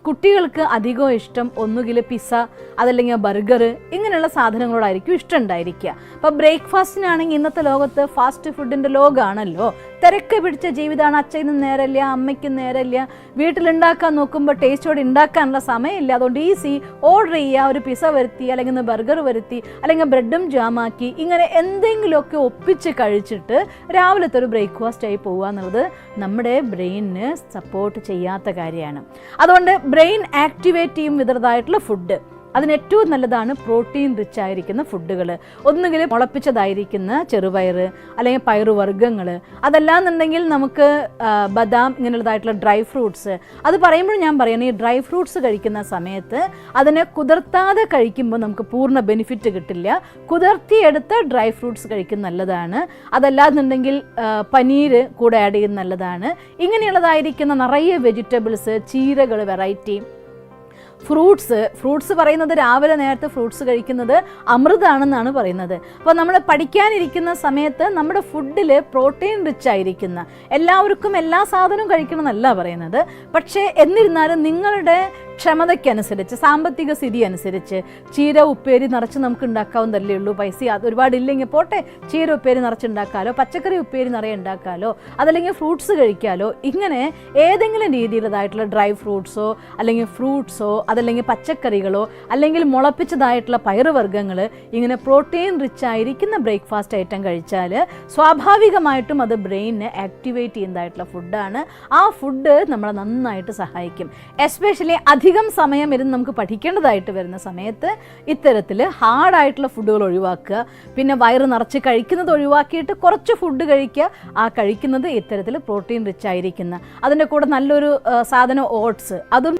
കുട്ടികൾക്ക് അധികം ഇഷ്ടം ഒന്നുകിൽ പിസ്സ അതല്ലെങ്കിൽ ബർഗർ ഇങ്ങനെയുള്ള സാധനങ്ങളോടായിരിക്കും ഇഷ്ടം ഉണ്ടായിരിക്കുക. അപ്പോൾ ബ്രേക്ക്ഫാസ്റ്റിനാണെങ്കിൽ ഇന്നത്തെ ലോകത്ത് ഫാസ്റ്റ് ഫുഡിൻ്റെ ലോകമാണല്ലോ. തിരക്ക് പിടിച്ച ജീവിതമാണ്. അച്ഛനും നേരമില്ല, അമ്മയ്ക്കും നേരമില്ല, വീട്ടിലുണ്ടാക്കാൻ നോക്കുമ്പോൾ ടേസ്റ്റോടെ ഉണ്ടാക്കാനുള്ള സമയമില്ല. അതുകൊണ്ട് ഈസി ഓർഡർ ചെയ്യുക, ഒരു പിസ്സ വരുത്തി അല്ലെങ്കിൽ ബർഗർ വരുത്തി അല്ലെങ്കിൽ ബ്രെഡും ജാമാക്കി ഇങ്ങനെ എന്തെങ്കിലുമൊക്കെ ഒപ്പിച്ച് കഴിച്ചിട്ട് രാവിലത്തെ ഒരു ബ്രേക്ക്ഫാസ്റ്റ് ആയി പോകുക എന്നുള്ളത് നമ്മുടെ ബ്രെയിനിന് സപ്പോർട്ട് ചെയ്യാത്ത കാര്യമാണ്. അതുകൊണ്ട് ബ്രെയിൻ ആക്ടിവേറ്റ് ചെയ്യും വിധതായിട്ടുള്ള ഫുഡ് അതിന് ഏറ്റവും നല്ലതാണ് പ്രോട്ടീൻ റിച്ച് ആയിരിക്കുന്ന ഫുഡുകൾ. ഒന്നുകിൽ മുളപ്പിച്ചതായിരിക്കുന്ന ചെറുപയർ അല്ലെങ്കിൽ പയറുവർഗ്ഗങ്ങൾ, അതല്ലാന്നുണ്ടെങ്കിൽ നമുക്ക് ബദാം ഇങ്ങനെയുള്ളതായിട്ടുള്ള ഡ്രൈ ഫ്രൂട്ട്സ്. അത് പറയുമ്പോൾ ഞാൻ പറയുന്നത് ഈ ഡ്രൈ ഫ്രൂട്ട്സ് കഴിക്കുന്ന സമയത്ത് അതിനെ കുതിർത്താതെ കഴിക്കുമ്പോൾ നമുക്ക് പൂർണ്ണ ബെനിഫിറ്റ് കിട്ടില്ല. കുതിർത്തിയെടുത്ത് ഡ്രൈ ഫ്രൂട്ട്സ് കഴിക്കുന്നത് നല്ലതാണ്. അതല്ലാന്നുണ്ടെങ്കിൽ പനീർ കൂടെ ആഡ് ചെയ്യുന്നത് നല്ലതാണ്. ഇങ്ങനെയുള്ളതായിരിക്കുന്ന നിറയെ വെജിറ്റബിൾസ്, ചീരകൾ, വെറൈറ്റി ഫ്രൂട്ട്സ് പറയുന്നത് രാവിലെ നേരത്തെ ഫ്രൂട്ട്സ് കഴിക്കുന്നത് അമൃതാണെന്നാണ് പറയുന്നത്. അപ്പോൾ നമ്മൾ പഠിക്കാനിരിക്കുന്ന സമയത്ത് നമ്മുടെ ഫുഡിൽ പ്രോട്ടീൻ റിച്ച് ആയിരിക്കുന്ന എല്ലാവർക്കും എല്ലാ സാധനവും കഴിക്കണം എന്നല്ല പറയുന്നത്. പക്ഷേ എന്നിരുന്നാലും നിങ്ങളുടെ ക്ഷമതയ്ക്കനുസരിച്ച്, സാമ്പത്തിക സ്ഥിതി അനുസരിച്ച് ചീര ഉപ്പേരി നിറച്ച് നമുക്ക് ഉണ്ടാക്കാവുന്നതല്ലേ ഉള്ളൂ. പൈസ ഒരുപാടില്ലെങ്കിൽ പോട്ടെ, ചീര ഉപ്പേരി നിറച്ചുണ്ടാക്കാലോ, പച്ചക്കറി ഉപ്പേരി നിറയെ ഉണ്ടാക്കാലോ, അതല്ലെങ്കിൽ ഫ്രൂട്ട്സ് കഴിക്കാലോ. ഇങ്ങനെ ഏതെങ്കിലും രീതിയിലുള്ളതായിട്ടുള്ള ഡ്രൈ ഫ്രൂട്ട്സോ അല്ലെങ്കിൽ ഫ്രൂട്ട്സോ അതല്ലെങ്കിൽ പച്ചക്കറികളോ അല്ലെങ്കിൽ മുളപ്പിച്ചതായിട്ടുള്ള പയറുവർഗ്ഗങ്ങൾ ഇങ്ങനെ പ്രോട്ടീൻ റിച്ച് ആയിരിക്കുന്ന ബ്രേക്ക്ഫാസ്റ്റ് ഐറ്റം കഴിച്ചാൽ സ്വാഭാവികമായിട്ടും അത് ബ്രെയിനിനെ ആക്ടിവേറ്റ് ചെയ്യുന്നതായിട്ടുള്ള ഫുഡാണ്. ആ ഫുഡ് നമ്മളെ നന്നായിട്ട് സഹായിക്കും. എസ്പെഷ്യലി അധികം സമയം ഇരുന്ന് നമുക്ക് പഠിക്കേണ്ടതായിട്ട് വരുന്ന സമയത്ത് ഇത്തരത്തിൽ ഹാർഡായിട്ടുള്ള ഫുഡുകൾ ഒഴിവാക്കുക. പിന്നെ വയറ് നിറച്ച് കഴിക്കുന്നത് ഒഴിവാക്കിയിട്ട് കുറച്ച് ഫുഡ് കഴിക്കുക. ആ കഴിക്കുന്നത് ഇത്തരത്തിൽ പ്രോട്ടീൻ റിച്ച് ആയിരിക്കുന്ന, അതിൻ്റെ കൂടെ നല്ലൊരു സാധനം ഓട്സ്, അതും